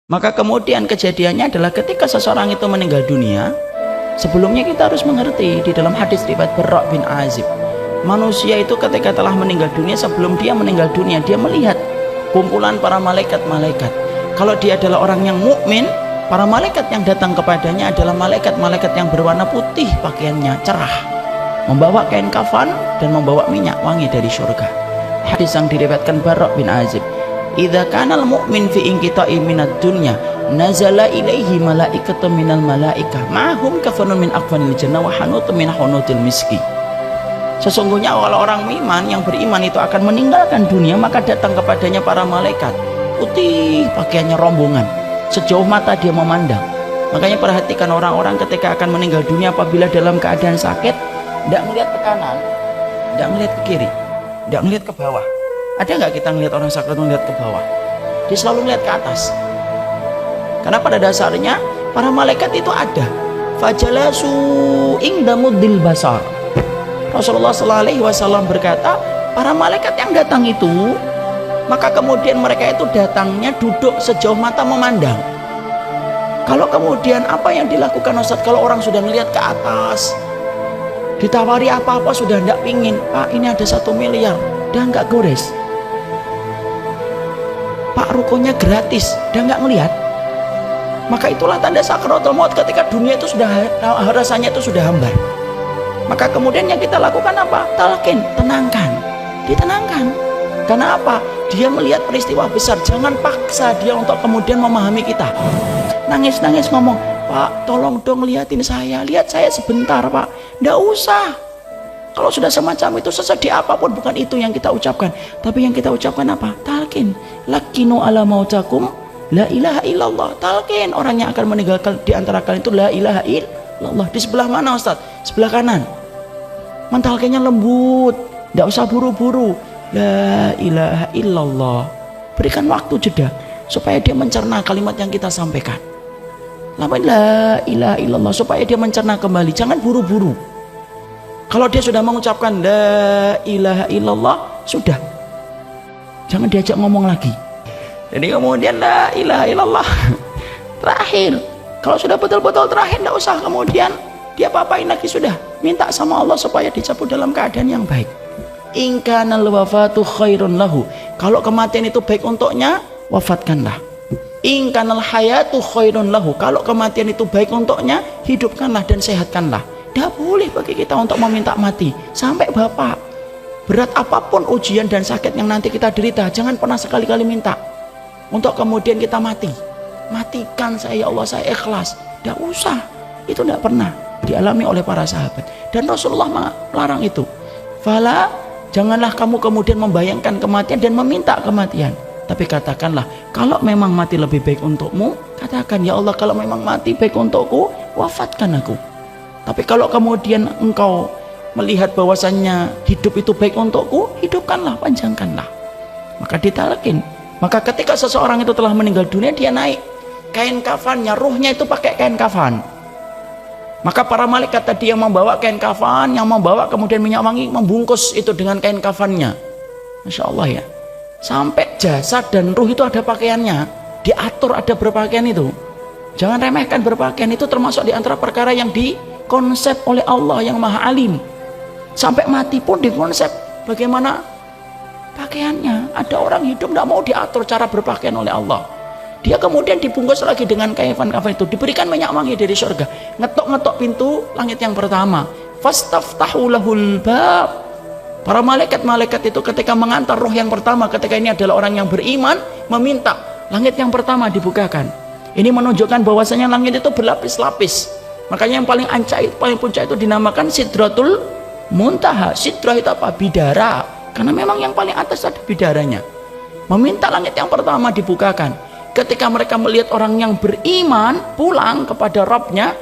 Maka kemudian kejadiannya adalah ketika seseorang itu meninggal dunia, sebelumnya kita harus mengerti di dalam hadis riwayat Barra bin Azib, manusia itu ketika telah meninggal dunia, sebelum dia meninggal dunia dia melihat kumpulan para malaikat-malaikat. Kalau dia adalah orang yang mukmin, para malaikat yang datang kepadanya adalah malaikat-malaikat yang berwarna putih, pakaiannya cerah, membawa kain kafan dan membawa minyak wangi dari surga. Hadis yang diriwayatkan Barra bin Azib, idza kana al-mu'min fi inqita'i minad dunya nazala ilaihi malaikatun minal malaikah ma'hum kafanun min aqfanil jannah wa hanutun min hunutil miski. Sesungguhnya kalau orang iman yang beriman itu akan meninggalkan dunia, maka datang kepadanya para malaikat putih, pakaiannya rombongan, sejauh mata dia memandang. Makanya perhatikan orang-orang ketika akan meninggal dunia, apabila dalam keadaan sakit, tidak melihat ke kanan, tidak melihat ke kiri, tidak melihat ke bawah. Ada nggak kita melihat orang sakit melihat ke bawah? Dia selalu melihat ke atas. Karena pada dasarnya para malaikat itu ada. Fajalasu ingdamuddil basar. Rasulullah SAW berkata, para malaikat yang datang itu, maka kemudian mereka itu datangnya duduk sejauh mata memandang. Kalau kemudian apa yang dilakukan Ustaz kalau orang sudah melihat ke atas, ditawari apa-apa sudah tidak pingin, Pak ini ada 1 miliar, udah nggak gores, Pak rukonya gratis, udah nggak ngelihat. Maka itulah tanda sakaratul maut, ketika dunia itu sudah rasanya itu sudah hambar. Maka kemudian yang kita lakukan apa? Talqin, tenangkan, ditenangkan. Karena apa? Dia melihat peristiwa besar, jangan paksa dia untuk kemudian memahami kita. Nangis-nangis ngomong, Pak tolong dong liatin saya, lihat saya sebentar Pak. Nggak usah. Kalau sudah semacam itu, sesedih apapun bukan itu yang kita ucapkan. Tapi yang kita ucapkan apa? Talqin, lakinu ala mautakum la ilaha illallah. Talqin, orang yang akan meninggalkan di antara kalian itu la ilaha illallah. Di sebelah mana Ustaz? Sebelah kanan. Mentalkinnya lembut, tidak usah buru-buru. La ilaha illallah. Berikan waktu jeda supaya dia mencerna kalimat yang kita sampaikan. La ilaha illallah, supaya dia mencerna kembali. Jangan buru-buru. Kalau dia sudah mengucapkan la ilaha illallah, sudah, jangan diajak ngomong lagi. Jadi kemudian la ilaha illallah terakhir, kalau sudah betul-betul terakhir, tidak usah kemudian dia apa-apain lagi, sudah minta sama Allah supaya dicabut dalam keadaan yang baik. In kanal wafatu khairun lahu, kalau kematian itu baik untuknya, wafatkanlah. In kanal hayatu khairun lahu, kalau kematian itu baik untuknya, hidupkanlah dan sehatkanlah. Tidak boleh bagi kita untuk meminta mati. Sampai Bapak, berat apapun ujian dan sakit yang nanti kita derita, jangan pernah sekali-kali minta untuk kemudian kita mati. Matikan saya ya Allah, saya ikhlas. Tidak usah, itu tidak pernah dialami oleh para sahabat, dan Rasulullah melarang itu. Fala, janganlah kamu kemudian membayangkan kematian dan meminta kematian, tapi katakanlah kalau memang mati lebih baik untukmu, katakan ya Allah kalau memang mati baik untukku, wafatkan aku. Tapi kalau kemudian engkau melihat bahwasannya hidup itu baik untukku, hidupkanlah, panjangkanlah. Maka ditalqin. Maka ketika seseorang itu telah meninggal dunia, dia naik kain kafannya, ruhnya itu pakai kain kafan. Maka para malaikat tadi yang membawa kain kafan, yang membawa kemudian minyak wangi, membungkus itu dengan kain kafannya. Masya Allah ya, sampai jasad dan ruh itu ada pakaiannya, diatur, ada berpakaian itu. Jangan remehkan berpakaian, itu termasuk di antara perkara yang dikonsep oleh Allah yang maha alim. Sampai mati pun dikonsep bagaimana pakaiannya. Ada orang hidup tidak mau diatur cara berpakaian oleh Allah, dia kemudian dibungkus lagi dengan kafan-kafan itu, diberikan minyak wangi dari surga. Ngetok-ngetok pintu langit yang pertama, fastaftahu lahul bab. Para malaikat-malaikat itu ketika mengantar roh yang pertama, ketika ini adalah orang yang beriman, meminta langit yang pertama dibukakan. Ini menunjukkan bahwasanya langit itu berlapis-lapis. Makanya yang paling ancak, paling puncak itu dinamakan Sidratul Muntaha. Sidrah itu apa? Bidara. Karena memang yang paling atas ada bidaranya. Meminta langit yang pertama dibukakan. Ketika mereka melihat orang yang beriman pulang kepada Rabbnya,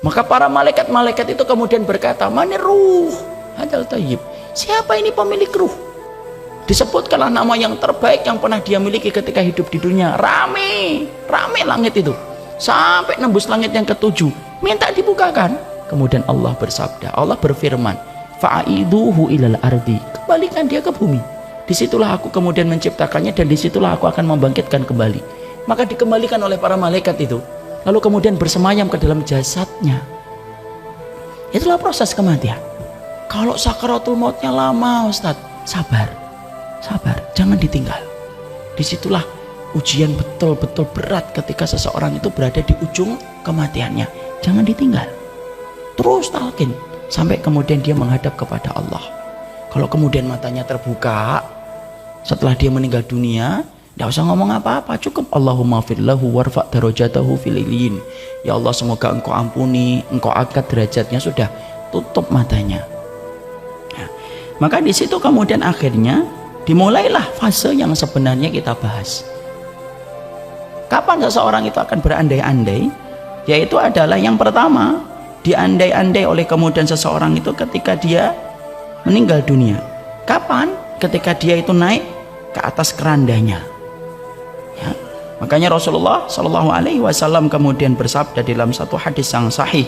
maka para malaikat-malaikat itu kemudian berkata, Manir ruh hadal tayyib, siapa ini pemilik ruh? Disebutkanlah nama yang terbaik yang pernah dia miliki ketika hidup di dunia. Rame langit itu sampai nembus langit yang ke-7, minta dibukakan. Kemudian Allah bersabda, Allah berfirman, fa'iduhu ilal ardi, kembalikan dia ke bumi. Disitulah aku kemudian menciptakannya, dan disitulah aku akan membangkitkan kembali. maka dikembalikan oleh para malaikat itu, lalu kemudian bersemayam ke dalam jasadnya. Itulah proses kematian. Kalau sakaratul mautnya lama, Ustaz, sabar, jangan ditinggal. Disitulah ujian betul-betul berat ketika seseorang itu berada di ujung kematiannya. Jangan ditinggal, terus talqin sampai kemudian dia menghadap kepada Allah. Kalau kemudian matanya terbuka setelah dia meninggal dunia, tidak usah ngomong apa-apa, cukup Allahumma firlahu warfa' darajatahu fil illiyin. Ya Allah, semoga engkau ampuni, engkau angkat derajatnya, sudah, tutup matanya. Nah, maka di situ kemudian akhirnya dimulailah fase yang sebenarnya kita bahas. Kapan seseorang itu akan berandai-andai? Yaitu adalah yang pertama, diandai-andai oleh kemudian seseorang itu ketika dia meninggal dunia. Kapan? Ketika dia itu naik ke atas kerandanya. Ya. Makanya Rasulullah Shallallahu Alaihi Wasallam kemudian bersabda dalam satu hadis yang sahih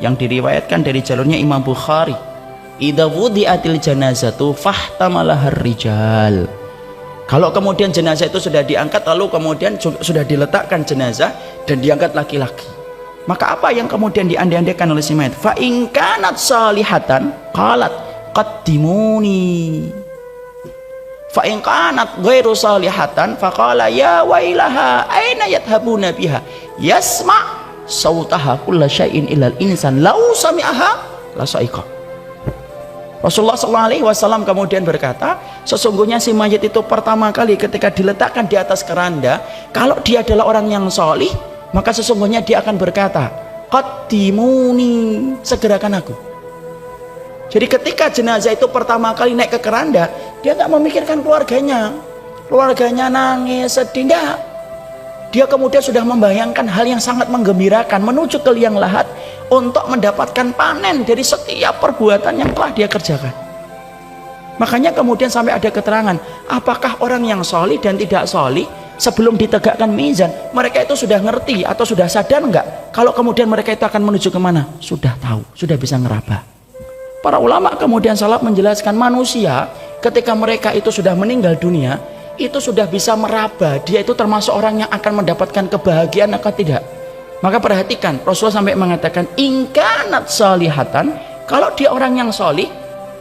yang diriwayatkan dari jalurnya Imam Bukhari, "Idza wudi'atil janazatu fahtamalahar rijal." Kalau kemudian jenazah itu sudah diangkat, lalu kemudian sudah diletakkan jenazah dan diangkat laki-laki, maka apa yang kemudian diandai-andaikan oleh si mayat? Fa in kanat salihatan qalat qaddimuni. Fa in kanat ghairu salihatan faqala ya wailaha aina yadhhabuna biha yasma sautaha kulla syai'in illal insan law sami'aha la sa'iqa. Rasulullah SAW kemudian berkata, sesungguhnya si mayat itu pertama kali ketika diletakkan di atas keranda, kalau dia adalah orang yang solih, maka sesungguhnya dia akan berkata, qaddimuni, segerakan aku. Jadi ketika jenazah itu pertama kali naik ke keranda, dia nggak memikirkan keluarganya nangis, sedih, enggak. Dia kemudian sudah membayangkan hal yang sangat menggembirakan, menuju ke liang lahat untuk mendapatkan panen dari setiap perbuatan yang telah dia kerjakan. Makanya kemudian sampai ada keterangan, apakah orang yang solih dan tidak solih sebelum ditegakkan mizan, mereka itu sudah ngerti atau sudah sadar enggak kalau kemudian mereka itu akan menuju kemana? Sudah tahu, sudah bisa ngeraba. Para ulama kemudian salaf menjelaskan, manusia ketika mereka itu sudah meninggal dunia, itu sudah bisa meraba dia itu termasuk orang yang akan mendapatkan kebahagiaan atau tidak. Maka perhatikan, Rasulullah sampai mengatakan ingkanat salihatan, kalau dia orang yang solih,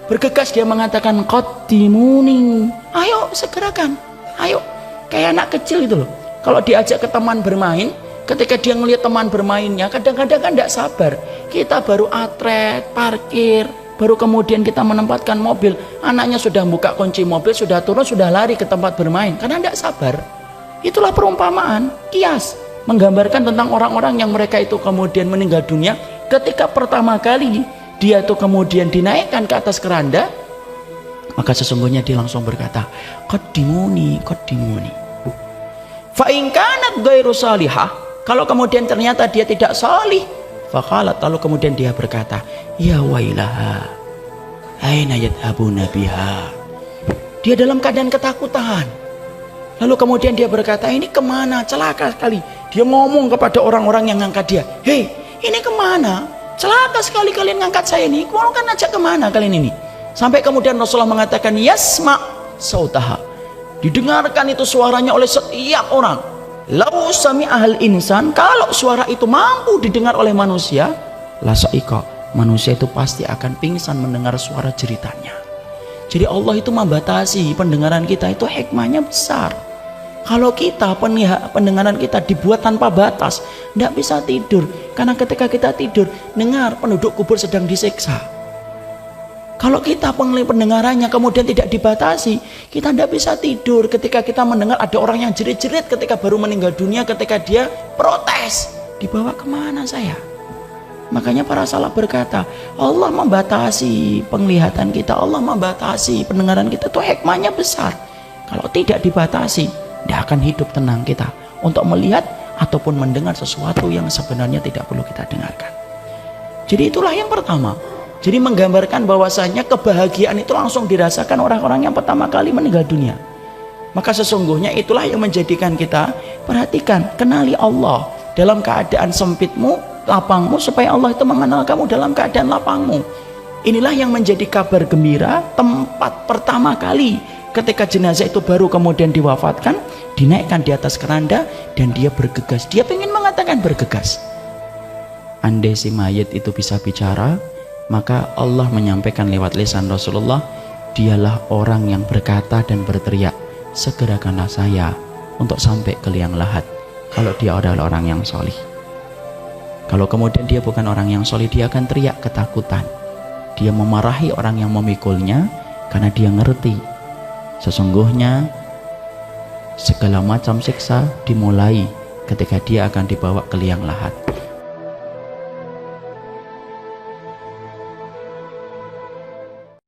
bergegas dia mengatakan qaddimuni, ayo segerakan, ayo. Kayak anak kecil itu loh, kalau diajak ke teman bermain, ketika dia ngelihat teman bermainnya, kadang-kadang kan tidak sabar. Kita baru atret, parkir, baru kemudian kita menempatkan mobil, anaknya sudah buka kunci mobil, sudah turun, sudah lari ke tempat bermain, karena tidak sabar. Itulah perumpamaan, kias, menggambarkan tentang orang-orang yang mereka itu kemudian meninggal dunia, ketika pertama kali dia itu kemudian dinaikkan ke atas keranda, maka sesungguhnya dia langsung berkata, qaddimuni, qaddimuni. Fa in kanat ghairu salihah, kalau kemudian ternyata dia tidak salih, faqalat, lalu kemudian dia berkata, ya wailaha aina yadhhabuna biha. Dia dalam keadaan ketakutan, lalu kemudian dia berkata, ini kemana, celaka sekali. Dia ngomong kepada orang-orang yang ngangkat dia, hei, ini kemana, celaka sekali kalian ngangkat saya ini, mau kan ajak kemana kalian ini? Sampai kemudian Rasulullah mengatakan, yasma sautaha, didengarkan itu suaranya oleh setiap orang. Lau sami'ahal insan, kalau suara itu mampu didengar oleh manusia, la sa'iqa, manusia itu pasti akan pingsan mendengar suara jeritanya. Jadi Allah itu membatasi pendengaran kita, itu hikmahnya besar. Kalau kita pendengaran kita dibuat tanpa batas, tidak bisa tidur, karena ketika kita tidur dengar penduduk kubur sedang disiksa. Kalau kita pendengarannya kemudian tidak dibatasi, kita tidak bisa tidur ketika kita mendengar ada orang yang jerit-jerit ketika baru meninggal dunia, ketika dia protes, dibawa kemana saya? Makanya para salaf berkata, Allah membatasi penglihatan kita, Allah membatasi pendengaran kita, itu hikmahnya besar. Kalau tidak dibatasi, tidak akan hidup tenang kita untuk melihat ataupun mendengar sesuatu yang sebenarnya tidak perlu kita dengarkan. Jadi itulah yang pertama. Jadi menggambarkan bahwasanya kebahagiaan itu langsung dirasakan orang-orang yang pertama kali meninggal dunia. Maka sesungguhnya itulah yang menjadikan kita, perhatikan, kenali Allah dalam keadaan sempitmu, lapangmu, supaya Allah itu mengenal kamu dalam keadaan lapangmu. Inilah yang menjadi kabar gembira tempat pertama kali ketika jenazah itu baru kemudian diwafatkan, dinaikkan di atas keranda dan dia bergegas. Dia ingin mengatakan bergegas. Andai si mayit itu bisa bicara, maka Allah menyampaikan lewat lisan Rasulullah, dialah orang yang berkata dan berteriak, segerakanlah saya untuk sampai ke liang lahat, kalau dia adalah orang yang solih. Kalau kemudian dia bukan orang yang solih, dia akan teriak ketakutan. Dia memarahi orang yang memikulnya karena dia ngerti sesungguhnya segala macam siksa dimulai ketika dia akan dibawa ke liang lahat.